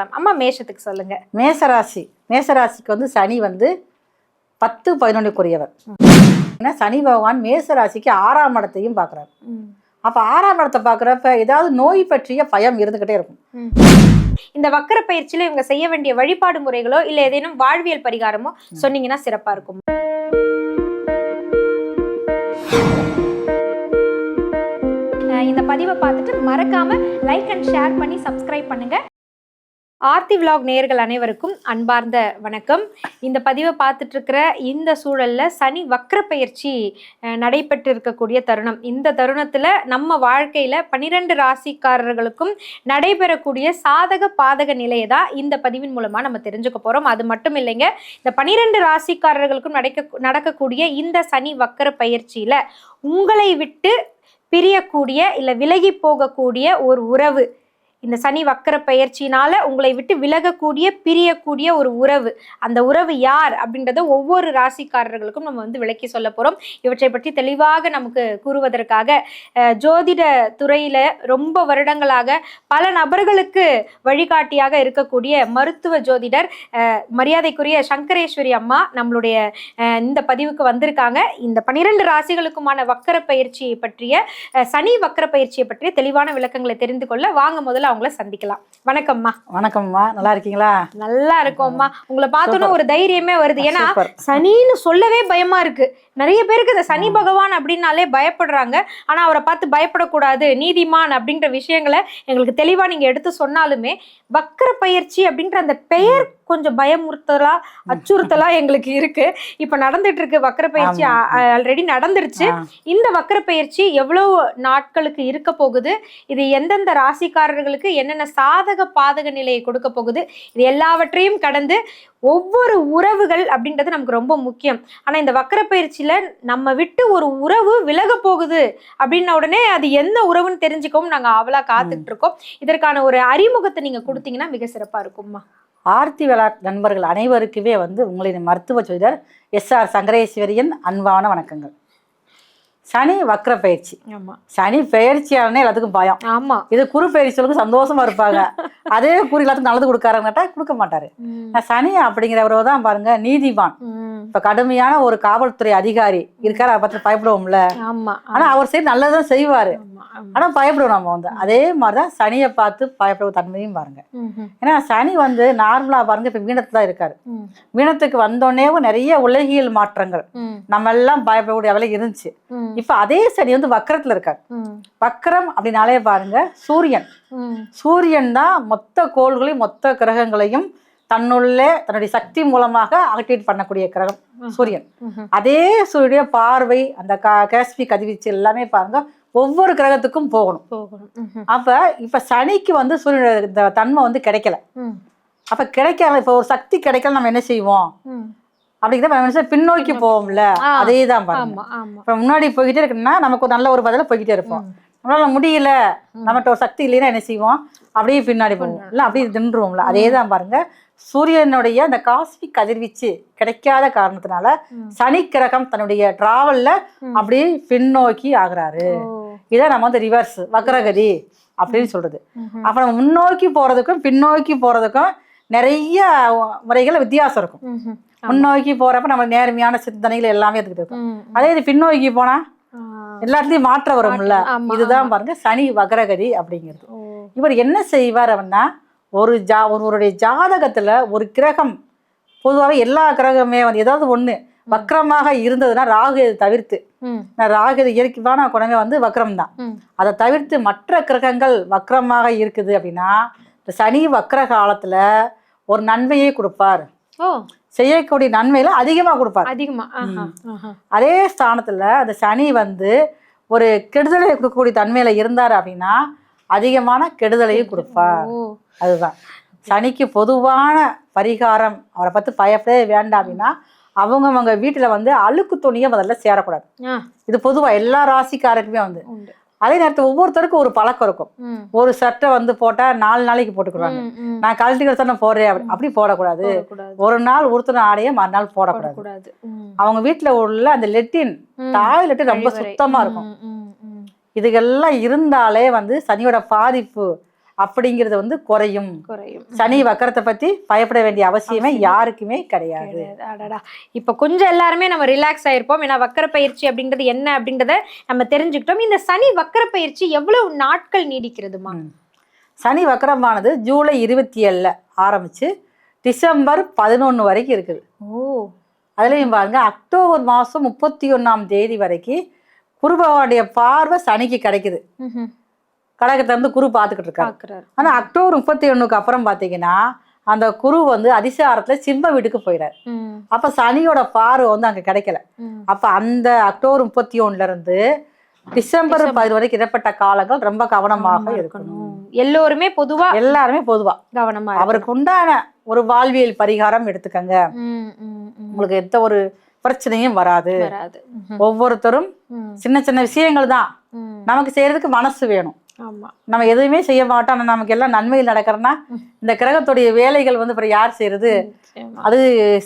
அம்மா மேஷத்துக்கு சொல்லுங்க. மேசராசிக்கு வந்து சனி வந்து 10-11க்குரியவர். ஏன்னா சனி பகவான் மேசராசிக்கு 6ஆம் இடத்தையும் பார்க்குறாரு. அப்போ 6ஆம் இடத்தை பார்க்குறப்ப ஏதாவது நோய் பற்றிய பயம் இருந்துகிட்டே இருக்கும். இந்த வக்கர பயிற்சியில இவங்க செய்ய வேண்டிய வழிபாடு முறைகளோ இல்ல ஏதேனும் வாழ்வியல் பரிகாரமோ சொன்னீங்கன்னா சிறப்பா இருக்கும். இந்த பதிவை பார்த்துட்டு மறக்காம லைக் அண்ட் ஷேர் பண்ணி சப்ஸ்கிரைப் பண்ணுங்க. ஆர்த்தி விலாக் நேயர்கள் அனைவருக்கும் அன்பார்ந்த வணக்கம். இந்த பதிவை பார்த்துட்டு இருக்கிற இந்த சூழல்ல சனி வக்ர பயிற்சி நடைபெற்று இருக்கக்கூடிய தருணம். இந்த தருணத்துல நம்ம வாழ்க்கையில 12 ராசிக்காரர்களுக்கும் நடைபெறக்கூடிய சாதக பாதக நிலையை தான் இந்த பதிவின் மூலமா நம்ம தெரிஞ்சுக்க போறோம். அது மட்டும் இல்லைங்க, இந்த 12 ராசிக்காரர்களுக்கும் நடக்கக்கூடிய இந்த சனி வக்ர பயிற்சியில உங்களை விட்டு பிரியக்கூடிய இல்ல விலகி போகக்கூடிய ஒரு உறவு, இந்த சனி வக்கர பயிற்சினால உங்களை விட்டு விலகக்கூடிய பிரியக்கூடிய ஒரு உறவு, அந்த உறவு யார் அப்படின்றத ஒவ்வொரு ராசிக்காரர்களுக்கும் நம்ம வந்து விளக்கி சொல்ல போறோம். இவற்றை பற்றி தெளிவாக நமக்கு கூறுவதற்காக ஜோதிட துறையில ரொம்ப வருடங்களாக பல நபர்களுக்கு வழிகாட்டியாக இருக்கக்கூடிய மருத்துவ ஜோதிடர் மரியாதைக்குரிய சங்கரேஸ்வரி அம்மா நம்மளுடைய இந்த பதிவுக்கு வந்திருக்காங்க. இந்த 12 ராசிகளுக்குமான வக்கர பயிற்சியை பற்றிய சனி வக்கர பயிற்சியை பற்றிய தெளிவான விளக்கங்களை தெரிந்து கொள்ள வாங்க முதல்ல அவங்கள சந்திக்கலாம். வணக்கம்மா. வணக்கம்மா, நல்லா இருக்கீங்களா? நல்லா இருக்கோம்மா. உங்களை பார்த்தோன்னா ஒரு தைரியமே வருது. ஏன்னா சனின்னு சொல்லவே பயமா இருக்கு. நிறைய பேருக்கு இந்த சனி பகவான் அப்படின்னாலே பயப்படுறாங்க. ஆனா அவரை பார்த்து பயப்படக்கூடாது, நீதிமான் அப்படின்ற விஷயங்களை எங்களுக்கு தெளிவா நீங்க எடுத்து சொன்னாலுமே வக்கர பயிற்சி அப்படின்ற அந்த பெயர் கொஞ்சம் பயமுறுத்தலா அச்சுறுத்தலா எங்களுக்கு இருக்கு. இப்ப நடந்துட்டு இருக்கு வக்கர பயிற்சி, ஆல்ரெடி நடந்துருச்சு. இந்த வக்கர பயிற்சி எவ்வளவு நாட்களுக்கு இருக்க போகுது, இது எந்தெந்த ராசிக்காரர்களுக்கு என்னென்ன சாதக பாதக நிலையை கொடுக்க போகுது, இது எல்லாவற்றையும் கடந்து ஒவ்வொரு உறவுகள் அப்படின்றது நமக்கு ரொம்ப முக்கியம். ஆனா இந்த வக்கர பயிற்சியில நம்ம விட்டு ஒரு உறவு விலக போகுது அப்படின்ன உடனே அது எந்த உறவுன்னு தெரிஞ்சுக்கவும் நாங்க அவளா காத்துட்டு இருக்கோம். இதற்கான ஒரு அறிமுகத்தை நீங்க கொடுத்தீங்கன்னா மிக சிறப்பா இருக்கும்மா. ஆர்த்தி விலாக் நண்பர்கள் அனைவருக்குமே வந்து உங்களின் மருத்துவ ஜோதிடர் SR சங்கரேஸ்வரியின் அன்பான வணக்கங்கள். சனி வக்ர பயிற்சி, சனி பயிற்சியானே எல்லாத்துக்கும் பயம். ஆமா, இது குரு பயிற்சிகளுக்கு சந்தோஷமா இருப்பாங்க. அதே குரு எல்லாத்துக்கும் நல்லது கொடுக்காருங்கட்டா கொடுக்க மாட்டாரு. சனி அப்படிங்கிறவரை தான் பாருங்க நீதிமான். இப்ப கடுமையான ஒரு காவல்துறை அதிகாரி இருக்காரு, அதை பத்தி பயப்படுவோம்ல. ஆனா அவர் சரி நல்லதான் செய்வாரு, ஆனா பயப்படுவோம் நம்ம வந்து. அதே மாதிரிதான் சனியை பார்த்து பயப்படுற தன்மையும் பாருங்க. ஏன்னா சனி வந்து நார்மலா பாருங்க இப்ப மீனத்துல தான் இருக்காரு. மீனத்துக்கு வந்தோடனே நிறைய உலகியல் மாற்றங்கள் நம்ம எல்லாம் பயப்படக்கூடிய அவளை இருந்துச்சு. இப்ப அதே சனி வந்து வக்கரத்துல இருக்காரு. வக்கரம் அப்படின்னாலே பாருங்க சூரியன் தான் மொத்த கோள்களையும் மொத்த கிரகங்களையும் தன்னுடைய சக்தி மூலமாக ஆக்டிவேட் பண்ணக்கூடிய கிரகம் சூரியன். அதே சூரிய பார்வை அந்த காஸ்பி கதிர்வீச்சு எல்லாமே பாருங்க ஒவ்வொரு கிரகத்துக்கும் போகணும். அப்ப இப்ப சனிக்கு வந்து சூரியனுடைய இந்த தன்மை வந்து கிடைக்கல. அப்ப கிடைக்கல, இப்ப ஒரு சக்தி கிடைக்கல, நம்ம என்ன செய்வோம் அப்படிங்கிற பின்னோக்கி போவோம்ல. அதே தான் பாருங்க. இப்ப முன்னாடி போய்கிட்டே இருக்குன்னா நமக்கு ஒரு நல்ல ஒரு பதில போய்கிட்டே இருப்போம். நம்மளால முடியல, நம்மகிட்ட ஒரு சக்தி இல்லைன்னா என்ன செய்வோம், அப்படியே பின்னாடி போவோம் இல்ல, அப்படியே தின்றுவோம்ல. அதே தான் பாருங்க சூரியனுடைய அந்த காஸ்மிக் கதிர்வீச்சு கிடைக்காத காரணத்தினால சனி கிரகம் தன்னுடைய டிராவல்ல அப்படியே பின்னோக்கி ஆகுறாரு. இதை நம்ம வந்து ரிவர்ஸ் வக்ரகதி அப்படின்னு சொல்றது. அப்ப நம்ம முன்னோக்கி போறதுக்கும் பின்னோக்கி போறதுக்கும் நிறைய முறைகள் வித்தியாசம் இருக்கும். முன்னோக்கி போறப்ப நம்ம நேர்மையான சிந்தனைகள் எல்லாமே எடுத்துக்கிட்டு இருக்கும். அதே இது பின்னோக்கி போனா எல்லாத்துலயும் மாற்றம் வரும்ல. இதுதான் பாருங்க சனி வக்ரகதி அப்படிங்கிறது. இவர் என்ன செய்வார் அப்படின்னா, ஒருவருடைய ஜாதகத்துல ஒரு கிரகம், பொதுவாக எல்லா கிரகமே வந்து ஏதாவது ஒண்ணு வக்ரமாக இருந்ததுன்னா ராகு தவிர்த்து, ராகு இயற்கையான குணமே வந்து வக்ரம் தான், அதை தவிர்த்து மற்ற கிரகங்கள் வக்ரமாக இருக்குது அப்படின்னா இந்த சனி வக்ர காலத்துல ஒரு நன்மையை கொடுப்பார். செய்யக்கூடிய நன்மையில அதிகமா கொடுப்பார். அதே ஸ்தானத்துல அந்த சனி வந்து ஒரு கெடுதலை கொடுக்கக்கூடிய தன்மையில இருந்தார் அப்படின்னா அதிகமான கெடுதலையும் கொடுப்பார். அதுதான் சனிக்கு பொதுவான பரிகாரம். அவரை பத்தி பயப்படவே வேண்டாம் அப்படின்னா அவங்க வீட்டுல வந்து அழுக்கு துணியை முதல்ல சேரக்கூடாது. இது பொதுவா எல்லா ராசிக்காரருக்குமே வந்து. அதே நேரத்தில் ஒவ்வொருத்தருக்கும் ஒரு பழக்கம் இருக்கும். ஒரு சட்டை வந்து போட்டா 4 நாளைக்கு போட்டுக்குறாங்க. நான் கழட்டிக்கிற சட்டை போடுறேன் அப்படி போடக்கூடாது. ஒரு நாள் உடுத்தின ஆடையை மறுநாள் போடக்கூடாது. அவங்க வீட்டுல உள்ள அந்த லெட்டின் டாய்லெட் ரொம்ப சுத்தமா இருக்கும். இதுகெல்லாம் இருந்தாலே வந்து சனியோட பாதிப்பு அப்படிங்கிறது வந்து குறையும். சனி வக்கரத்தை பத்தி பயப்பட வேண்டிய அவசியமே யாருக்குமே கிடையாது. அடடா, இப்ப கொஞ்சம் எல்லாருமே நம்ம ரிலாக்ஸ் ஆயிருப்போம். ஏன்னா வக்கர பயிற்சி அப்படின்றது என்ன அப்படின்றத நம்ம தெரிஞ்சுக்கிட்டோம். இந்த சனி வக்கர பயிற்சி எவ்வளவு நாட்கள் நீடிக்கிறதுமா? சனி வக்கரமானது ஜூலை 27 ஆரம்பிச்சு டிசம்பர் 11 வரைக்கும் இருக்குது. அதுலயும் பாருங்க அக்டோபர் மாசம் 31ஆம் தேதி வரைக்கும் குரு பகவானுடைய பார்வை சனிக்கு கிடைக்குது. கடகத்துல இருந்து குரு பார்த்துக்கிட்டு இருக்காரு. ஆனா அக்டோபர் 31க்கு அப்புறம் பாத்தீங்கன்னா அந்த குரு வந்து அதிசாரத்துல சிம்ம வீட்டுக்கு போயிடாரு. அப்ப சனியோட பார்வை வந்து அங்க கிடைக்கல. அப்ப அந்த அக்டோபர் 31ல இருந்து டிசம்பர் 10 வரைக்கும் இடப்பட்ட காலங்கள் ரொம்ப கவனமாக இருக்கணும். எல்லாருமே பொதுவா கவனமா அவருக்கு உண்டான ஒரு வாழ்வியல் பரிகாரம் எடுத்துக்கங்க. உங்களுக்கு எந்த ஒரு பிரச்சனையும் வராது. ஒவ்வொருத்தரும் சின்ன சின்ன விஷயங்கள் தான் நமக்கு செய்யறதுக்கு மனசு வேணும். நம்ம எதுவுமே செய்ய மாட்டோம். ஆனா நமக்கு எல்லாம் நன்மையில் நடக்கிறன்னா இந்த கிரகத்துடைய வேலைகள் வந்து அப்புறம் யார் செய்யறது? அது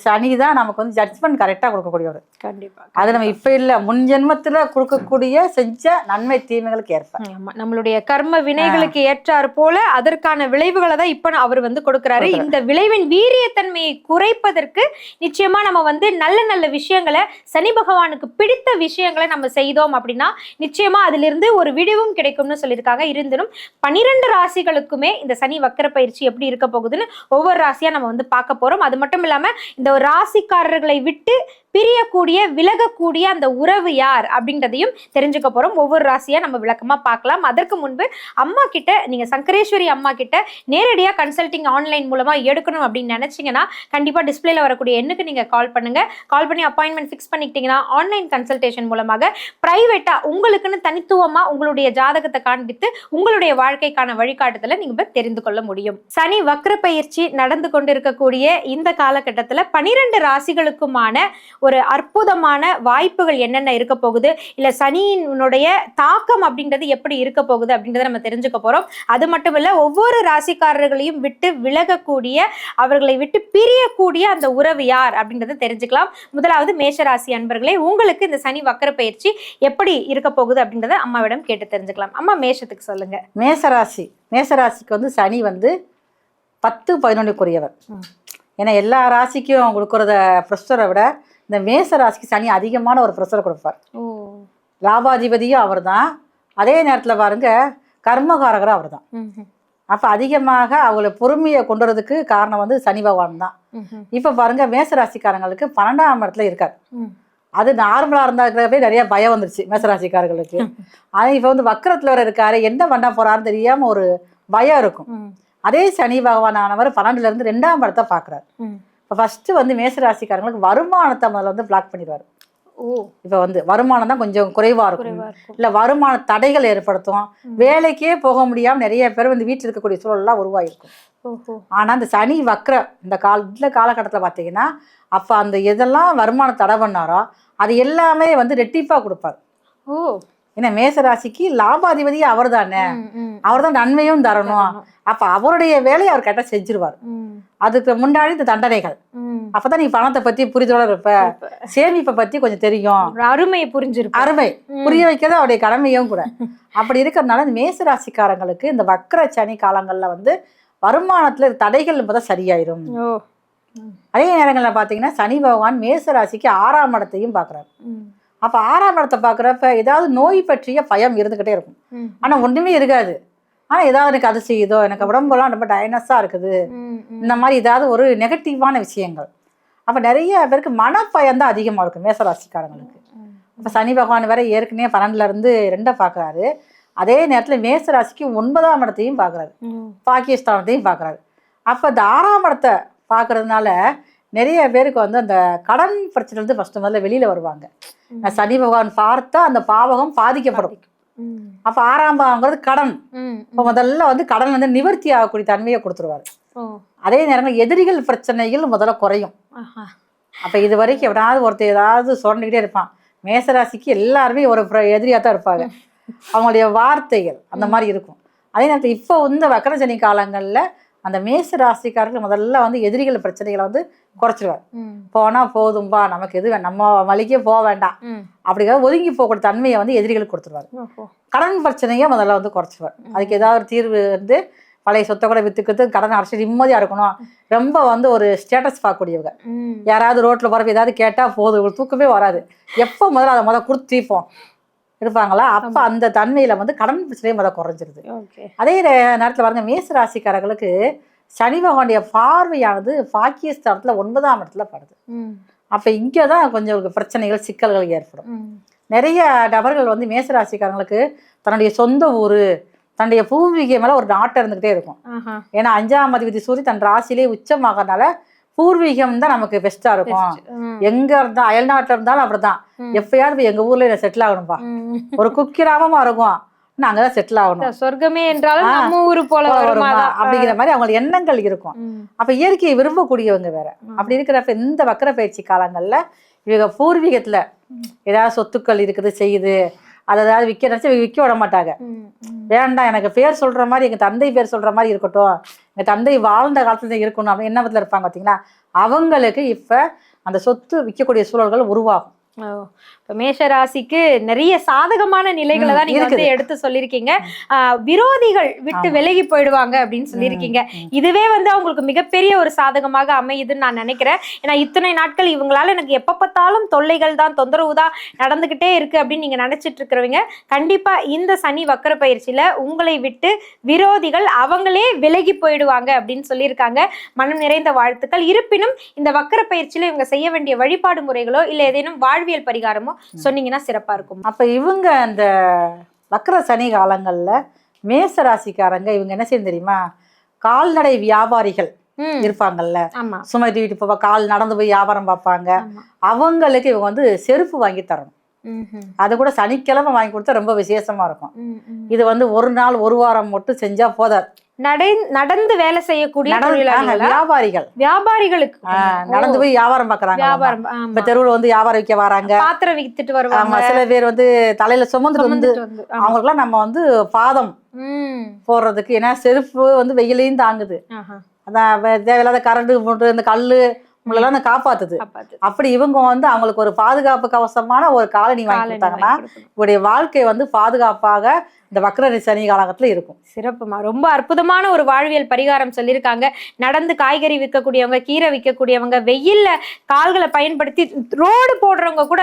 சனிதான் நமக்கு வந்து ஜட்ஜ்மெண்ட் கரெக்டா கொடுக்கக்கூடியவர். கண்டிப்பா அது நம்ம இப்ப இல்ல முன் ஜென்மத்துல கொடுக்கக்கூடிய செஞ்ச நன்மை தீமைகளுக்கு ஏற்ப நம்மளுடைய கர்ம வினைகளுக்கு ஏற்றாறு போல அதற்கான விளைவுகளை தான் இப்ப அவர் வந்து கொடுக்கிறாரு. இந்த விளைவின் வீரியத்தன்மையை குறைப்பதற்கு நிச்சயமா நம்ம வந்து நல்ல நல்ல விஷயங்களை, சனி பகவானுக்கு பிடித்த விஷயங்களை நம்ம செய்தோம் அப்படின்னா நிச்சயமா அதுல இருந்து ஒரு விடிவும் கிடைக்கும்னு சொல்லியிருக்காங்க. இருந்தினும் 12 ராசிகளுக்குமே இந்த சனி வக்கர பயிற்சி எப்படி இருக்க போகுதுன்னு ஒவ்வொரு ராசியா நம்ம வந்து பார்க்க போறோம். அது மட்டும் இல்லாம இந்த ஒரு ராசிக்காரர்களை விட்டு பிரியக்கூடிய விலகக்கூடிய அந்த உறவு யார் அப்படின்றதையும் தெரிஞ்சுக்க போறோம். ஒவ்வொரு ராசியா நம்ம விளக்கமா பார்க்கலாம். அதற்கு முன்பு அம்மா கிட்ட, நீங்க சங்கரேஸ்வரி அம்மா கிட்ட நேரடியா கன்சல்டிங் ஆன்லைன் மூலமா எடுக்கணும் அப்படின்னு நினைச்சீங்கன்னா கண்டிப்பா டிஸ்பிளேல வரக்கூடிய எண்ணுக்கு நீங்க கால் பண்ணுங்க. கால் பண்ணி அப்பாயின்மெண்ட் ஃபிக்ஸ் பண்ணிக்கிட்டீங்கன்னா ஆன்லைன் கன்சல்டேஷன் மூலமாக பிரைவேட்டா உங்களுக்குன்னு தனித்துவமா உங்களுடைய ஜாதகத்தை காண்பித்து உங்களுடைய வாழ்க்கைக்கான வழிகாட்டுதலை நீங்க தெரிந்து கொள்ள முடியும். சனி வக்ர பயிற்சி நடந்து கொண்டிருக்கக்கூடிய இந்த காலகட்டத்துல 12 ராசிகளுக்குமான ஒரு அற்புதமான வாய்ப்புகள் என்னென்ன இருக்க போகுது, இல்ல சனியினுடைய தாக்கம் அப்படின்றது எப்படி இருக்க போகுது அப்படின்றத நம்ம தெரிஞ்சுக்க போறோம். அது மட்டும் இல்ல ஒவ்வொரு ராசிக்காரர்களையும் விட்டு விலகக்கூடிய, அவர்களை விட்டு பிரியக்கூடிய அந்த உறவு யார் அப்படின்றத தெரிஞ்சுக்கலாம். முதலாவது மேஷராசி அன்பர்களே, உங்களுக்கு இந்த சனி வக்ர பயிற்சி எப்படி இருக்க போகுது அப்படின்றத அம்மாவிடம் கேட்டு தெரிஞ்சுக்கலாம். அம்மா மேஷத்துக்கு சொல்லுங்க. மேஷராசிக்கு வந்து சனி வந்து 10-11க்குரியவர். ஏன்னா எல்லா ராசிக்கும் கொடுக்கறத ப்ரெஷரை விட இந்த மேச ராசிக்கு சனி அதிகமான ஒரு ப்ரெஷரை கொடுப்பார். லாபாதிபதியும் அவர் தான், அதே நேரத்தில் பாருங்க கர்மகாரகரும் அவர் தான். அப்போ அதிகமாக அவங்களை பொறுமையை கொண்டு வரதுக்கு காரணம் வந்து சனி பகவான் தான். இப்போ பாருங்க மேசராசிக்காரங்களுக்கு 12ஆம் இடத்துல இருக்கார். அது நார்மலாக இருந்தாக்கிறப்பே நிறைய பயம் வந்துருச்சு மேசராசிக்காரர்களுக்கு. ஆனால் இப்போ வந்து வக்கரத்தில் வர இருக்காரு, என்ன பண்ண போறாருன்னு தெரியாம ஒரு பயம் இருக்கும். அதே சனி பகவான் ஆனவர் 12ல இருந்து 2ஆம் இடத்தை பார்க்குறாரு. இப்போ ஃபர்ஸ்ட் வந்து மேசராசிக்காரங்களுக்கு வருமானத்தை முதல்ல வந்து பிளாக் பண்ணிடுவார். இப்போ வந்து வருமானம் தான் கொஞ்சம் குறைவாக இருக்கும், இல்லை வருமான தடைகள் ஏற்படுத்தும், வேலைக்கே போக முடியாமல் நிறைய பேர் வந்து வீட்டில் இருக்கக்கூடிய சூழல்லாம் உருவாகிருக்கும். ஆனால் அந்த சனி வக்ர இந்த காலகட்டத்தில் பார்த்தீங்கன்னா அப்போ அந்த எதெல்லாம் வருமான தடை பண்ணாரோ அது எல்லாமே வந்து ரெட்டிப்பாக கொடுப்பார். ஏன்னா மேசராசிக்கு லாபாதிபதி அவர் தானே, அவர் தான் நன்மையும் தரணும். அப்ப அவருடைய வேலையை அவர் கரெக்டாக செஞ்சிருவார். அதுக்கு முன்னாடி இந்த தண்டனைகள், அப்பதான் நீ பணத்தை பத்தி புரிதலோட இருப்ப, சேமிப்பை பத்தி கொஞ்சம் தெரியும், அருமையை புரிஞ்சிருப்ப, அருமை புரிய வைக்கிறது அவருடைய கடமையும் கூட. அப்படி இருக்கிறதுனால இந்த மேசராசிக்காரங்களுக்கு இந்த வக்ர சனி காலங்கள்ல வந்து வருமானத்துல தடைகள் என்பதை சரியாயிரும். அதே நேரங்களில் பார்த்தீங்கன்னா சனி பகவான் மேசராசிக்கு 6ஆம் இடத்தையும் பார்க்குறாரு. அப்போ 6ஆம் இடத்தை பார்க்குறப்ப ஏதாவது நோய் பற்றிய பயம் இருந்துக்கிட்டே இருக்கும். ஆனால் ஒன்றுமே இருக்காது. ஆனால் ஏதாவது எனக்கு அது செய்யுதோ, எனக்கு உடம்புலாம் ரொம்ப டயனஸாக இருக்குது, இந்த மாதிரி ஏதாவது ஒரு நெகட்டிவான விஷயங்கள். அப்போ நிறைய பேருக்கு மனப்பயம்தான் அதிகமாக இருக்கும் மேசராசிக்காரங்களுக்கு. இப்போ சனி பகவான் வேற ஏற்கனவே 12ல இருந்து 2 பார்க்குறாரு. அதே நேரத்தில் மேசராசிக்கு 9ஆம் இடத்தையும் பார்க்குறாரு, பாகிஸ்தானத்தையும் பார்க்குறாரு. அப்போ இந்த 6ஆம் இடத்தை பார்க்கறதுனால நிறைய பேருக்கு வந்து அந்த கடன் பிரச்சனை வந்து ஃபர்ஸ்ட் முதல்ல வெளியில வருவாங்க. சனி பகவான் பார்த்தா அந்த பாவகம் பாதிக்கப்படும். அப்ப 6ஆம் பாவங்கிறது கடன். இப்போ முதல்ல வந்து கடன் வந்து நிவர்த்தி ஆகக்கூடிய தன்மையை கொடுத்துருவாரு. அதே நேரங்கள் எதிரிகள் பிரச்சனைகள் முதல்ல குறையும். அப்ப இது வரைக்கும் எவனாவது ஒருத்தர் ஏதாவது சுரண்டுகிட்டே இருப்பான். மேசராசிக்கு எல்லாருமே ஒரு எதிரியா தான் இருப்பாங்க. அவங்களுடைய வார்த்தைகள் அந்த மாதிரி இருக்கும். அதே நேரத்தில் இப்போ இந்த வக்கரசனி காலங்கள்ல அந்த மேச ராசிக்காரர்கள் முதல்ல வந்து எதிரிகள் பிரச்சனைகளை வந்து குறைச்சிருவார். போனா போதும்பா, நமக்கு எது நம்ம வழிக்கே போக வேண்டாம் அப்படிங்கிறத ஒதுங்கி போகக்கூடிய தன்மையை வந்து எதிரிகளுக்கு கொடுத்துருவார். கடன் பிரச்சனையை முதல்ல வந்து குறைச்சிருவார். அதுக்கு ஏதாவது ஒரு தீர்வு வந்து பழைய சொத்தை கூட வித்துக்கிட்டு கடன் அடைச்சி நிம்மதியா இருக்கணும். ரொம்ப வந்து ஒரு ஸ்டேட்டஸ் பார்க்கக்கூடியவங்க. யாராவது ரோட்ல போறப்ப ஏதாவது கேட்டா போதும், இவங்களுக்கு தூக்கமே வராது. எப்போ முதல்ல அதை கொடுத்து தீர்ப்போம் இருப்பாங்களா, அப்ப அந்த தன்மையில வந்து கடன் பிரச்சனையே குறைஞ்சிருது. அதே நேரத்துல பாருங்க, மேச ராசிக்காரர்களுக்கு சனி பகவானுடைய பார்வையானது பாக்கியஸ்தானத்துல 9ஆம் இடத்துல படுது. அப்ப இங்கதான் கொஞ்சம் பிரச்சனைகள் சிக்கல்கள் ஏற்படும். நிறைய நபர்கள் வந்து மேசராசிக்காரங்களுக்கு தன்னுடைய சொந்த ஊரு, தன்னுடைய பூர்வீகம் மேல ஒரு நாட்டம் இருந்துகிட்டே இருக்கும். ஏன்னா 5ஆம் அதிபதி சூரியன் தன் ராசியிலே உச்சமாகறதுனால பூர்வீகம் தான் நமக்கு பெஸ்டா இருக்கும். எங்க இருந்தா அயல்நாட்டுல இருந்தாலும் அப்படிதான், எப்பயாவது எங்க ஊர்ல செட்டில் ஆகணும்பா, ஒரு குக்கிராமமா இருக்கும், நான் அங்கதான் செட்டில் ஆகணும், சொர்க்கமே என்றாலும் நம்ம ஊரு போல வருமா அப்படிங்கிற மாதிரி அவங்களுக்கு எண்ணங்கள் இருக்கும். அப்ப இயற்கையை விரும்பக்கூடியவங்க வேற. அப்படி இருக்கிறப்ப இந்த வக்கர பயிற்சி காலங்கள்ல இவங்க பூர்வீகத்துல ஏதாவது சொத்துக்கள் இருக்குது செய்யுது, அதை ஏதாவது விற்க நினைச்சு விற்க விட மாட்டாங்க. வேண்டாம், எனக்கு பேர் சொல்ற மாதிரி எங்க தந்தை பேர் சொல்ற மாதிரி இருக்கட்டும், எங்க தந்தை வாழ்ந்த காலத்துல இருக்கணும் அப்படின்னு எண்ணத்துல இருப்பாங்க. பாத்தீங்களா, அவங்களுக்கு இப்ப அந்த சொத்து விற்கக்கூடிய சூழல்கள் உருவாகும். மேஷ ராசிக்கு நிறைய சாதகமான நிலைகளை தான் நீங்க வந்து எடுத்து சொல்லியிருக்கீங்க. விரோதிகள் விட்டு விலகி போயிடுவாங்க அப்படின்னு சொல்லியிருக்கீங்க. இதுவே வந்து அவங்களுக்கு மிகப்பெரிய ஒரு சாதகமாக அமையுதுன்னு நான் நினைக்கிறேன். ஏன்னா இத்தனை நாட்கள் இவங்களால எனக்கு எப்ப பார்த்தாலும் தொல்லைகள் தான், தொந்தரவு தான் நடந்துகிட்டே இருக்கு அப்படின்னு நீங்க நினைச்சிட்டு இருக்கிறவங்க கண்டிப்பா இந்த சனி வக்கர பயிற்சியில உங்களை விட்டு விரோதிகள் அவங்களே விலகி போயிடுவாங்க அப்படின்னு சொல்லியிருக்காங்க. மனம் நிறைந்த வாழ்த்துக்கள். இருப்பினும் இந்த வக்கர பயிற்சியில இவங்க செய்ய வேண்டிய வழிபாடு முறைகளோ இல்ல ஏதேனும் வாழ்வியல் பரிகாரமோ சொன்னீங்கன்னா சிறப்பா இருக்கும். அப்ப இவங்க அந்த வக்கர சனி காலங்கள்ல மேச ராசிக்காரங்க இவங்க என்ன செய்யும் தெரியுமா, கால்நடை வியாபாரிகள் இருப்பாங்கல்ல, சுமை தூக்கிட்டு போவா, கால் நடந்து போய் வியாபாரம் பார்ப்பாங்க, அவங்களுக்கு இவங்க வந்து செருப்பு வாங்கி தரணும். அது கூட சனிக்கிழமை வாங்கி கொடுத்தா ரொம்ப விசேஷமா இருக்கும். இது வந்து ஒரு நாள் ஒரு வாரம் மட்டும் செஞ்சா போதாது. நடந்து வேலை செய்யக்கூடிய வியாபாரிகளுக்கு நடந்து போய் வியாபாரம் பாக்குறாங்க. இப்ப தெருவுல வந்து வியாபாரம் விற்க வராங்க, பாத்திரம் வித்துட்டு வருவாங்க. சில பேர் வந்து தலையில சுமந்துட்டு வந்து அவங்களுக்கு எல்லாம் நம்ம வந்து பாதம் போடுறதுக்கு, ஏன்னா செருப்பு வந்து வெயிலையும் தாங்குது, அதான் தேவையில்லாத கரண்ட் போட்டு இந்த கல்லு உங்களெல்லாம் காப்பாத்துது. அப்படி இவங்க வந்து அவங்களுக்கு ஒரு பாதுகாப்பு கவசமான ஒரு காலணி வாங்கி கொடுத்தாங்கன்னா இவருடைய வாழ்க்கை வந்து பாதுகாப்பாக இந்த வக்கர சனி காலகட்டத்துல இருக்கும். சிறப்புமா, ரொம்ப அற்புதமான ஒரு வாழ்வியல் பரிகாரம் சொல்லியிருக்காங்க. நடந்து காய்கறி விற்கக்கூடியவங்க, கீரை விற்கக்கூடியவங்க, வெயில்ல கால்களை பயன்படுத்தி ரோடு போடுறவங்க கூட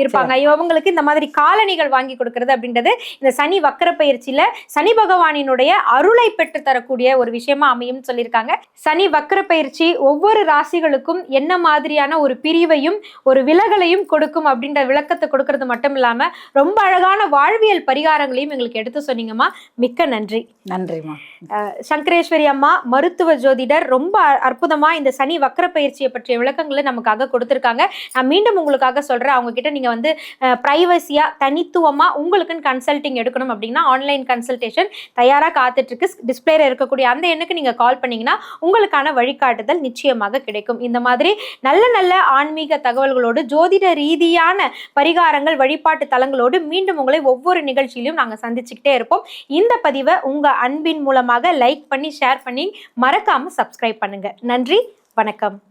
இருப்பாங்க. இவங்களுக்கு இந்த மாதிரி காலணிகள் வாங்கி கொடுக்கறது அப்படின்றது இந்த சனி வக்கர பயிற்சியில சனி பகவானினுடைய அருளை பெற்று தரக்கூடிய ஒரு விஷயமா அமையும் சொல்லியிருக்காங்க. சனி வக்கர பயிற்சி ஒவ்வொரு ராசிகளுக்கும் என்ன மாதிரியான ஒரு பிரிவையும் ஒரு விலகலையும் கொடுக்கும் அப்படின்ற விளக்கத்தை கொடுக்கறது மட்டும் இல்லாம ரொம்ப அழகான வாழ்வியல் பரிகாரங்களையும் எங்களுக்கு எடுத்து சொன்னீங்கம்மா. மிக்க நன்றி. நன்றிம்மா. சங்கரேஸ்வரி அம்மா மருத்துவ ஜோதிடர் ரொம்ப அற்புதமா இந்த சனி வக்கர பயிற்சியை பற்றிய விளக்கங்களை நமக்காக கொடுத்திருக்காங்க. நான் மீண்டும் உங்களுக்காக சொல்றேன், அவங்க கிட்ட நீங்க வந்து பிரைவசியா தனித்துவமா உங்களுக்குன்னு கன்சல்டிங் எடுக்கணும் அப்படின்னா ஆன்லைன் கன்சல்டேஷன் தயாரா காத்துட்டு இருக்கு. டிஸ்பிளேல இருக்கக்கூடிய அந்த எண்ணுக்கு நீங்க கால் பண்ணீங்கன்னா உங்களுக்கான வழிகாட்டுதல் நிச்சயமாக கிடைக்கும். இந்த மாதிரி நல்ல நல்ல ஆன்மீக தகவல்களோடு ஜோதிட ரீதியான பரிகாரங்கள் வழிபாட்டு தலங்களோடு மீண்டும் உங்களை ஒவ்வொரு நிகழ்ச்சியிலும் நாங்க சந்திச்சுக்கிட்டே இருப்போம். இந்த பதிவை உங்க அன்பின் மூலமாக லைக் பண்ணி ஷேர் பண்ணி மறக்காம சப்ஸ்கிரைப் பண்ணுங்க. நன்றி, வணக்கம்.